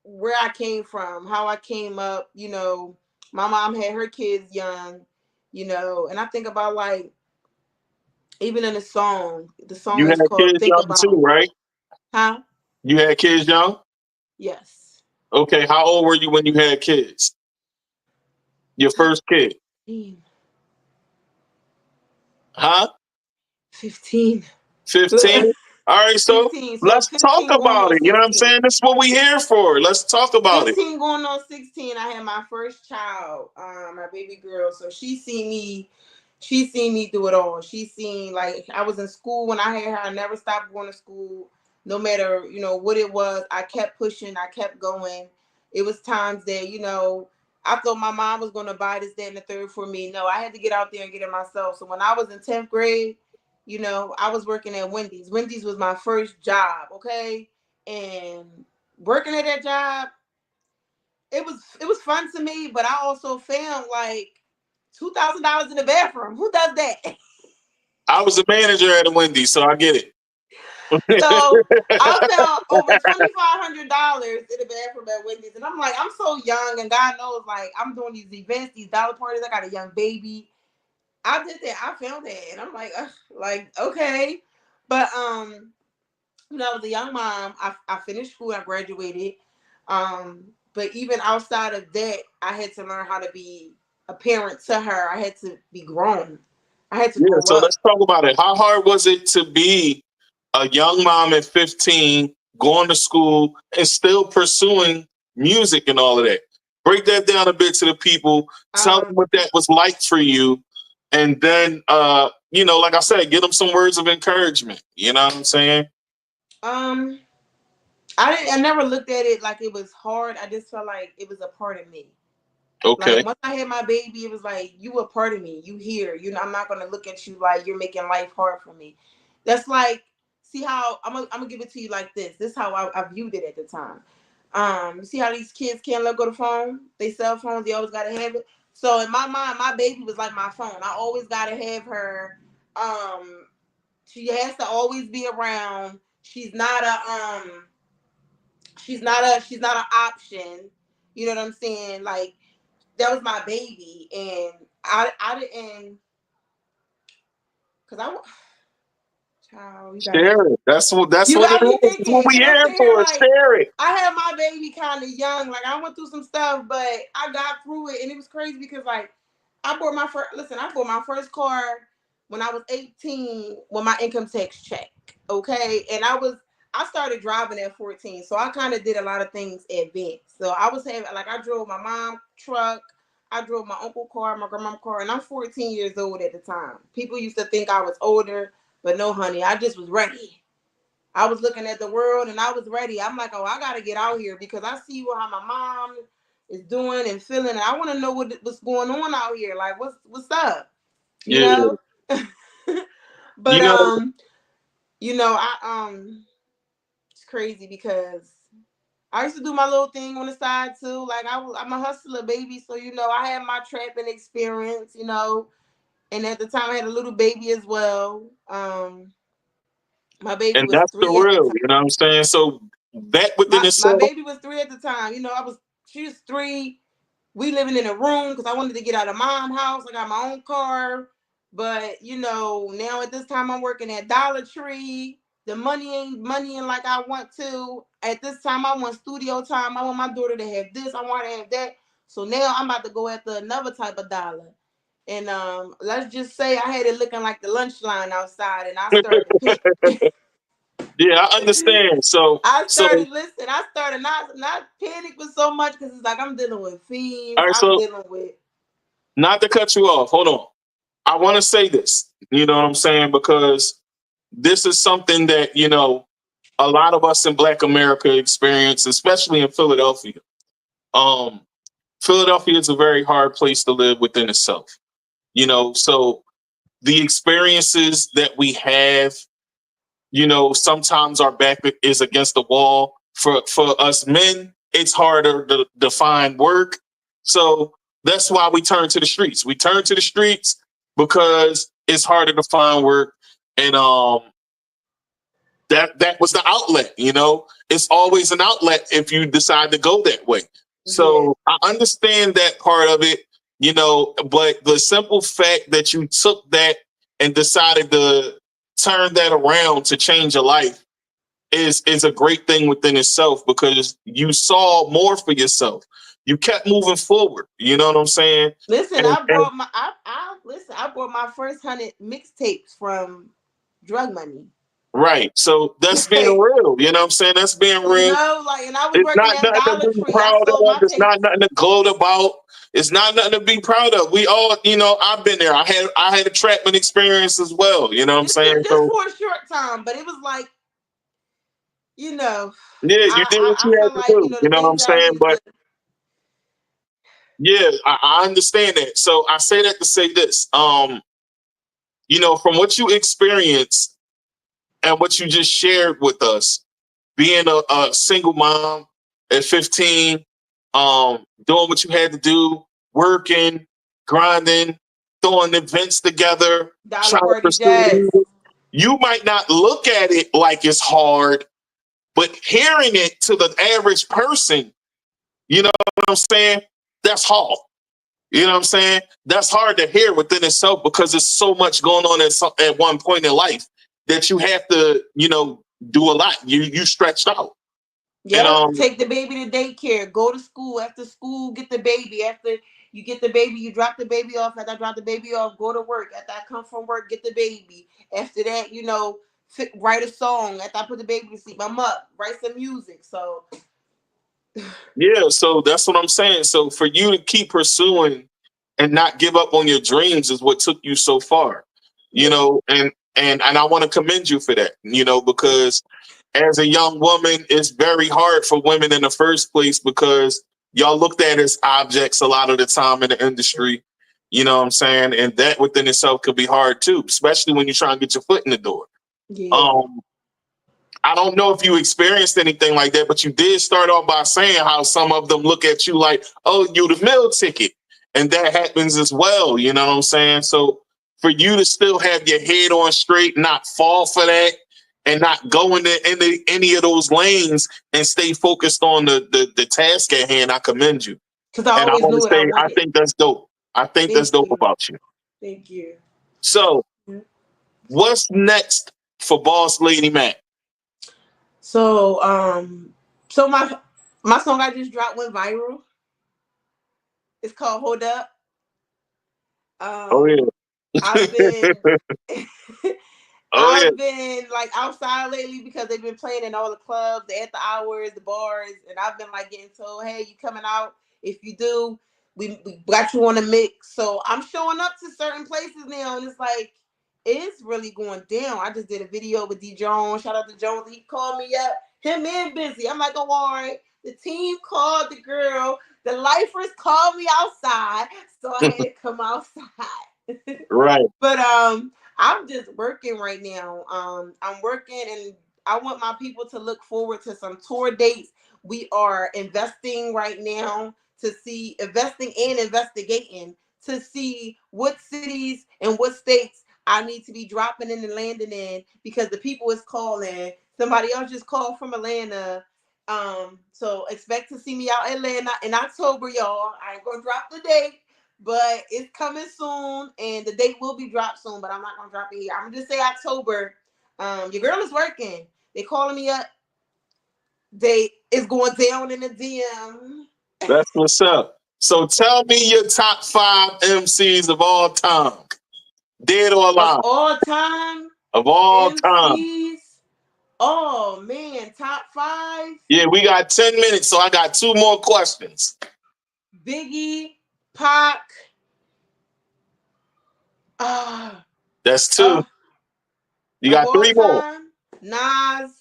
where I came from, how I came up, my mom had her kids young, and I think about, like, even in the song You had is called kids Think young About. too, right? Huh? You had kids young? Yes. Okay. How old were you when you had kids? Your first kid? 15. Huh? 15. 15? All right, so 15. So let's 15 talk going about on it. You know what I'm 16. saying? This is what we here for. Let's talk about it. 15 going on 16. I had my first child, my baby girl. So she seen me do it all. She seen, like, I was in school when I had her. I never stopped going to school. No matter, what it was, I kept pushing, I kept going. It was times that, I thought my mom was going to buy this, that, and the third for me. No, I had to get out there and get it myself. So when I was in 10th grade, I was working at Wendy's. Wendy's was my first job, okay? And working at that job, it was fun to me, but I also found like $2,000 in the bathroom. Who does that? I was a manager at a Wendy's, so I get it. So I found over $2,500 in the bathroom at Wendy's, and I'm like, I'm so young, and God knows, like, I'm doing these events, these dollar parties. I got a young baby. I did that. I found that, and I'm like, okay, but I was a young mom. I finished school. I graduated. But even outside of that, I had to learn how to be a parent to her. I had to be grown. I had to grow So up. let's talk about it. How hard was it to be a young mom at 15, going to school and still pursuing music and all of that? Break that down a bit to the people. Tell them what that was like for you. And then, like I said, give them some words of encouragement. You know what I'm saying? I never looked at it like it was hard. I just felt like it was a part of me. Okay. Like, once I had my baby, it was like, you a part of me. You here. I'm not gonna look at you like you're making life hard for me. That's like, see how I'm gonna give it to you like this. This is how I viewed it at the time. You see how these kids can't let go of the phone? They cell phones, they always gotta have it. So in my mind, my baby was like my phone. I always gotta have her. She has to always be around. She's not an option. You know what I'm saying? Like, that was my baby, and I didn't, because child, Share it. That's what it is. That's what we and I'm here saying, for. like, Share it. I had my baby kind of young. Like, I went through some stuff, but I got through it, and it was crazy because, like, I bought my first car when I was 18 with my income tax check. Okay, and I started driving at 14, so I kind of did a lot of things advanced. So I drove my mom's truck, I drove my uncle's car, my grandma's car, and I'm 14 years old at the time. People used to think I was older, but no, honey, I just was ready. I was looking at the world and I was ready. I'm like, oh, I gotta get out here because I see how my mom is doing and feeling, and I want to know what's going on out here. Like, what's up? You Yeah. know. But You know, it's crazy because I used to do my little thing on the side too. Like I'm a hustler, baby. So I had my trapping experience. And at the time I had a little baby as well. My baby and was that's the 3 at the real, time. you know what I'm saying? So that within My itself, baby was 3 at the time. She was 3. We living in a room because I wanted to get out of mom's house. I got my own car. But now at this time I'm working at Dollar Tree. The money ain't money like I want to. At this time I want studio time. I want my daughter to have this. I want her to have that. So now I'm about to go after another type of dollar. And let's just say I had it looking like the lunch line outside, and I started to pick. yeah, I understand. So, I so, started not panic with so much because it's like I'm dealing with fiends. all right, I'm so dealing with. not to cut you off, hold on. I want to say this, you know what I'm saying? Because this is something that, a lot of us in Black America experience, especially in Philadelphia. Um, Philadelphia is a very hard place to live within itself, so the experiences that we have, sometimes our back is against the wall. For us men, it's harder to find work. So that's why we turn to the streets. We turn to the streets because it's harder to find work. And that was the outlet, It's always an outlet if you decide to go that way. So I understand that part of it, but the simple fact that you took that and decided to turn that around to change your life is a great thing within itself because you saw more for yourself. You kept moving forward. You know what I'm saying? Listen, I bought my first 100 mixtapes from Drug Money. Right. So that's being real. You know what I'm saying? That's being real. And I was It's working not at nothing Dollar to be Tree. proud I sold my of. It's tapes. not nothing to gloat about. It's not nothing to be proud of. We all, I've been there. I had a trapman experience as well. You know what I'm saying? Just for a short time, but it was like, yeah, you did what I you had felt to like, do. the You know what I'm things that I saying? needed But to. yeah, I understand that. So I say that to say this. From what you experienced and what you just shared with us, being a single mom at 15, doing what you had to do, working, grinding, throwing events together, Dollar trying to Party pursue Jazz. music. You might not look at it like it's hard, but hearing it to the average person, you know what I'm saying? That's hard. You know what I'm saying? That's hard to hear within itself because there's so much going on at one point in life that you have to, do a lot. You stretched out. Yep. And Take the baby to daycare. Go to school. After school, get the baby. After you get the baby, you drop the baby off. After I drop the baby off, go to work. After I come from work, get the baby. After that, write a song. After I put the baby to sleep, I'm up. Write some music. So yeah, so that's what I'm saying. So for you to keep pursuing and not give up on your dreams is what took you so far. And I want to commend you for that, because as a young woman, it's very hard for women in the first place because y'all looked at as objects a lot of the time in the industry. You know what I'm saying? And that within itself could be hard too, especially when you're trying to get your foot in the door. yeah. I don't know if you experienced anything like that, but you did start off by saying how some of them look at you like, oh, you the meal ticket. And that happens as well. You know what I'm saying? So for you to still have your head on straight, not fall for that, and not go into any of those lanes and stay focused on the task at hand, I commend you. Because I And I always want knew to what I say, I wanted. think that's dope. I think that's Thank dope you. about you. Thank you. So what's next for Boss Lady Mac? So my song I just dropped went viral. It's called Hold Up. Oh, yeah. I've been Oh, yeah. I've been like outside lately because they've been playing in all the clubs, the after hours, the bars, and I've been like getting told, "Hey, you coming out? If you do, we got you on a mix." So I'm showing up to certain places now, and it's like, it's really going down. I just did a video with D Jones. Shout out to Jones. He called me up. Him and Busy. I'm like, oh, all right. The team called the girl. The lifers called me outside, so I had to come outside. Right. But I'm just working right now. I'm working, and I want my people to look forward to some tour dates. We are investing right now investing and investigating to see what cities and what states I need to be dropping in and landing in, because the people is calling. Somebody else just called from Atlanta. So expect to see me out in Atlanta in October, y'all. I ain't gonna drop the date, but it's coming soon, and the date will be dropped soon, but I'm not gonna drop it here. I'm gonna just say October. Your girl is working. They calling me up. It's going down in the DM. That's what's up. So tell me your top 5 MCs of all time. Dead or alive. Of all time. Of all MCs, time. Oh man, top 5. Yeah, we got 10 minutes, so I got 2 more questions. Biggie, Pac. That's 2. You got 3 more. Nas.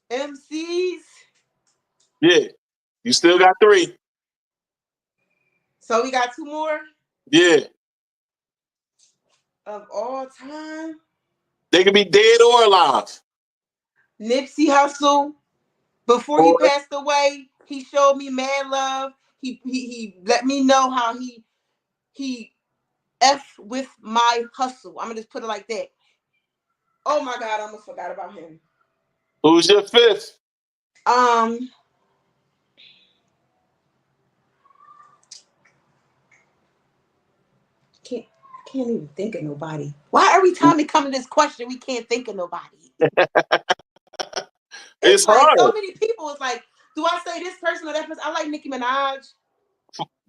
MCs. Yeah. You still got 3. So we got 2 more? Yeah. Of all time? They could be dead or alive. Nipsey Hussle. Before he passed away, he showed me mad love. He let me know how he F with my hustle. I'm gonna just put it like that. Oh my God, I almost forgot about him. Who's your 5th? Can't even think of nobody. Why every time we come to this question, we can't think of nobody? It's like hard. So many people. It's like, do I say this person or that person? I like Nicki Minaj.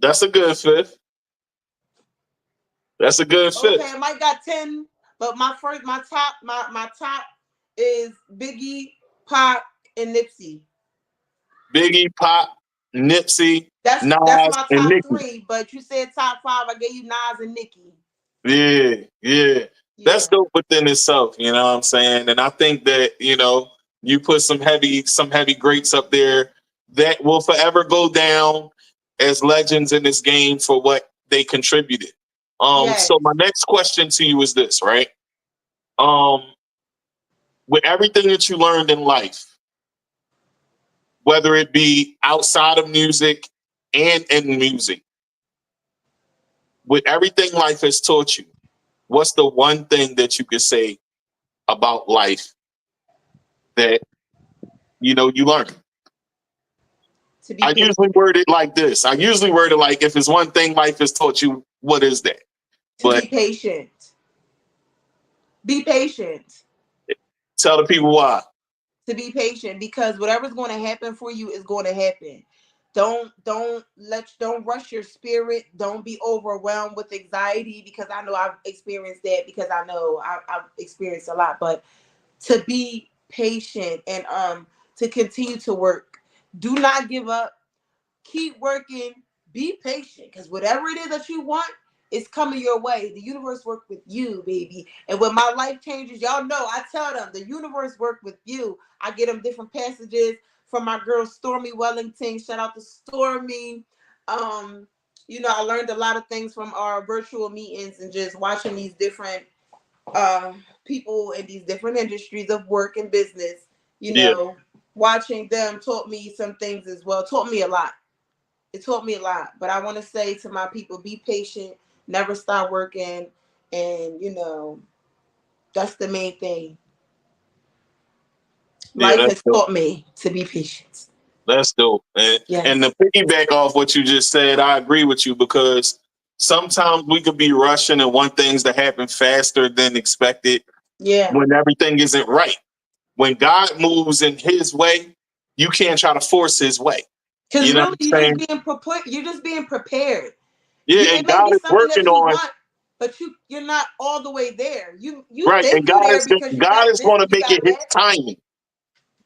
That's a good 5th. That's a good 5th. Okay, I might got 10, but my top is Biggie, Pac, and Nipsey. Biggie, Pac, Nipsey, That's Nas, my top and Nicki. 3. But you said top 5. I gave you Nas and Nicki. Yeah. That's dope within itself. You know what I'm saying? And I think that you put some heavy greats up there that will forever go down as legends in this game for what they contributed. Yes. So my next question to you is this, right? With everything that you learned in life, whether it be outside of music and in music, with everything life has taught you, what's the one thing that you could say about life that you learned? I usually word it like this. I usually word it like, if it's one thing life has taught you, what is that? Be patient. Be patient. Tell the people why. To be patient, because whatever's going to happen for you is going to happen. Don't rush your spirit. Don't be overwhelmed with anxiety, because I know I've experienced that, because I know I've experienced a lot. But to be patient and to continue to work. Do not give up. Keep working. Be patient, because whatever it is that you want is coming your way. The universe works with you, baby. And when my life changes, y'all know I tell them the universe works with you. I get them different passages from my girl Stormy Wellington. Shout out to Stormy. I learned a lot of things from our virtual meetings and just watching these different people in these different industries of work and business. Watching them taught me some things as well. Taught me a lot. It taught me a lot. But I want to say to my people, be patient, never stop working, and that's the main thing. Life has taught me to be patient. That's dope. And to piggyback off what you just said, I agree with you, because sometimes we could be rushing and want things to happen faster than expected. Yeah. When everything isn't right. When God moves in his way, you can't try to force his way. Because really, you're just being prepared. Yeah, and God is working on, but you're not all the way there. You right, and God is going to make it his timing.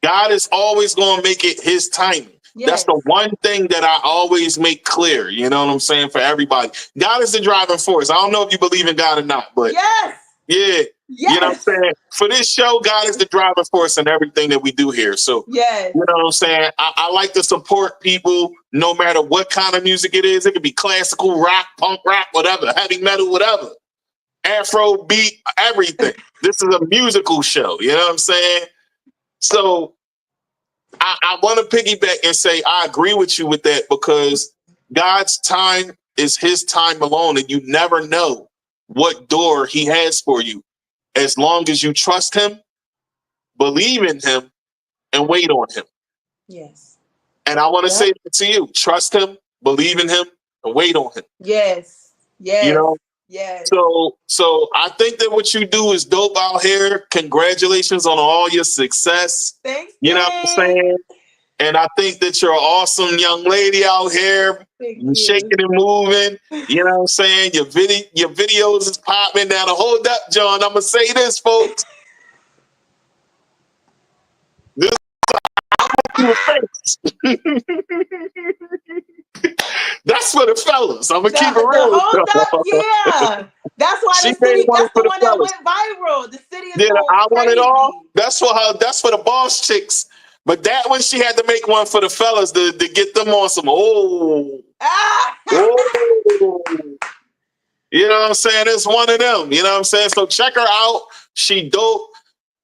God is always going to make it his timing. That's the one thing that I always make clear. You know what I'm saying? For everybody. God is the driving force. I don't know if you believe in God or not, but yes. Yeah. Yes. You know what I'm saying? For this show, God is the driving force in everything that we do here. So, yes. You know what I'm saying? I like to support people no matter what kind of music it is. It could be classical, rock, punk rock, whatever, heavy metal, whatever. Afro beat, everything. This is a musical show. You know what I'm saying? So I want to piggyback and say I agree with you with that because God's time is his time alone, and you never know what door he has for you. As long as you trust him, believe in him, and wait on him. Yes. And I want to say that to you. Trust him, believe in him, and wait on him. Yes. Yes. You know? Yes. So I think that what you do is dope out here. Congratulations on all your success. Thanks. You know what I'm saying? And I think that you're an awesome young lady out here. You're shaking and moving. You know what I'm saying? Your videos is popping. Now to hold up, John, I'm gonna say this, folks. This That's for the fellas. I'm gonna keep it real. Hold up, yeah. That's why the city. That's the one that went viral. The city is so I want crazy. it all. That's for her. That's for the boss chicks. But that one, she had to make one for the fellas to get them on some. Oh. You know what I'm saying? It's one of them. You know what I'm saying? So check her out. She dope.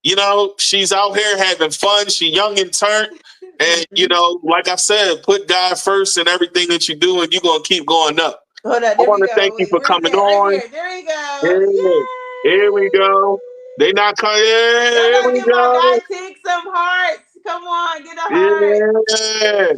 You know, she's out here having fun. She young and turned. And, you know, like I said, put God first in everything that you do, and you're going to keep going up. Hold on, I want to thank you for coming on. There you go. Here we go. They not coming. Here we go. Take some hearts. Come on, get a heart. Yeah.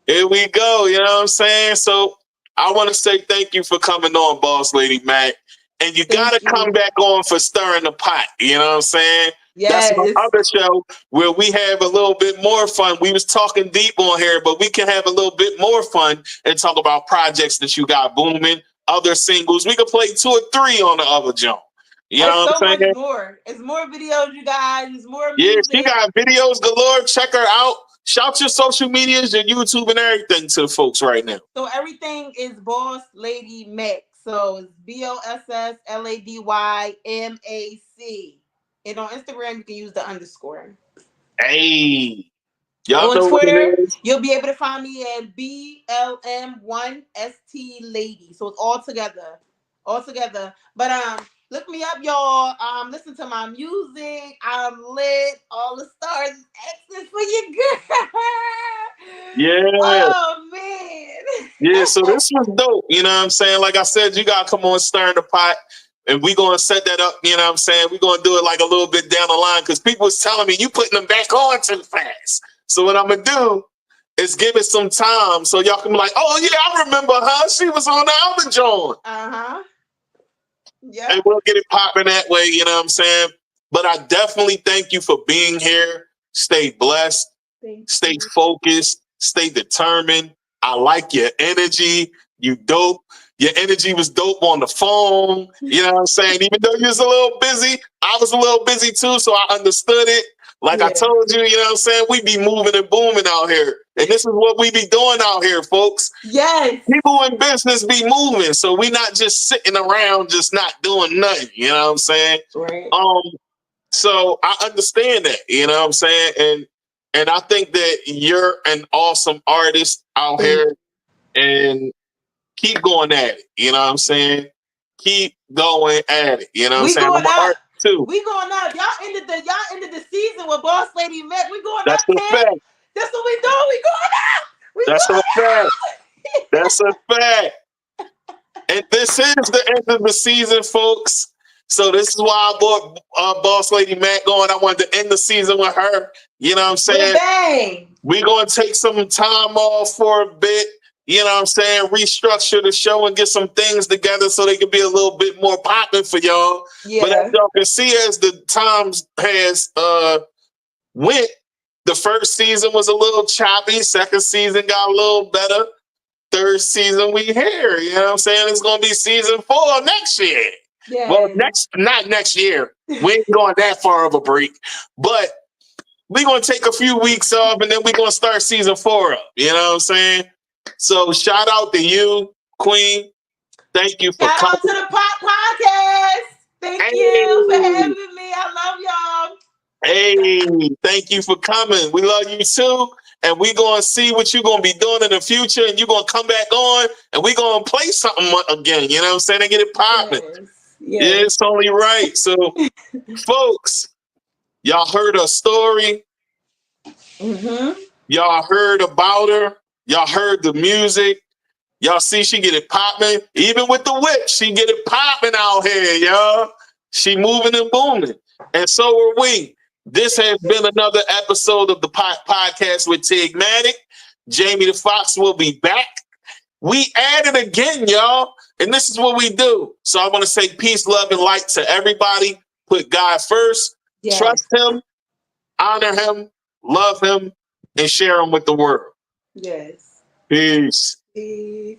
Here we go. You know what I'm saying? So I want to say thank you for coming on, Boss Lady Mac. And you got to come back on for Stirring the Pot. You know what I'm saying? Yes. That's my other show where we have a little bit more fun. We was talking deep on here, but we can have a little bit more fun and talk about projects that you got booming, other singles. We could play 2 or 3 on the other jump. You know what I'm saying? Much more. It's more videos, you guys. It's more music. Yeah, she got videos galore. Check her out. Shout your social medias, your YouTube, and everything to the folks right now. So everything is Boss Lady Mac. So it's BOSSLADYMAC. And on Instagram, you can use the _. Hey. Y'all on know Twitter, what it is? You'll be able to find me at BLM1ST Lady. So it's all together. But look me up, y'all. Listen to my music. I'm lit. All the stars is asking for you, girl. Yeah. Oh man. Yeah, so this was dope. You know what I'm saying? Like I said, you gotta come on Stirring the Pot. And we're going to set that up, you know what I'm saying? We're going to do it like a little bit down the line because people was telling me, you putting them back on too fast. So what I'm going to do is give it some time so y'all can be like, oh, yeah, I remember her. She was on the other joint. Uh-huh. Yeah. And we'll get it popping that way, you know what I'm saying? But I definitely thank you for being here. Stay blessed. Stay focused. Stay determined. I like your energy. You dope. Your energy was dope on the phone. You know what I'm saying? Even though you was a little busy, I was a little busy too, so I understood it. Like I told you, you know what I'm saying? We be moving and booming out here. And this is what we be doing out here, folks. Yes. People in business be moving, so we not just sitting around just not doing nothing. You know what I'm saying? Right. So I understand that, you know what I'm saying? And I think that you're an awesome artist out here. And keep going at it. You know what I'm saying? Keep going at it. You know what I'm saying? I'm an artist too. We going up. Y'all ended the season with Boss Lady Mac. We going That's up. That's a fact. That's what we doing. We going up. That's a fact. That's a fact. And this is the end of the season, folks. So this is why I bought Boss Lady Mac going. I wanted to end the season with her. You know what I'm saying? Bang. We're going to take some time off for a bit. You know what I'm saying? Restructure the show and get some things together so they can be a little bit more popping for y'all. Yeah. But as y'all can see, as the times has went, the first season was a little choppy. Second season got a little better. Third season we here. You know what I'm saying? It's going to be season 4 next year. Yeah. Well, not next year. We ain't going that far of a break. But we're going to take a few weeks off and then we're going to start season 4 up. You know what I'm saying? So shout out to you, Queen. Thank you for coming. Shout out to the Pot Podcast. Thank you for having me. I love y'all. Hey, thank you for coming. We love you too. And we're going to see what you're going to be doing in the future. And you're going to come back on and we're going to play something again. You know what I'm saying? And get it popping. Yes. Yeah, it's only right. So, folks, y'all heard her story. Mm-hmm. Y'all heard about her. Y'all heard the music. Y'all see she get it popping. Even with the whip, she get it popping out here, y'all. She moving and booming. And so are we. This has been another episode of the Pot Podcast with Tigmatic. Jamie Dafoxx will be back. We at it again, y'all. And this is what we do. So I want to say peace, love, and light to everybody. Put God first. Yes. Trust him. Honor him. Love him. And share him with the world. Yes. Peace. Peace.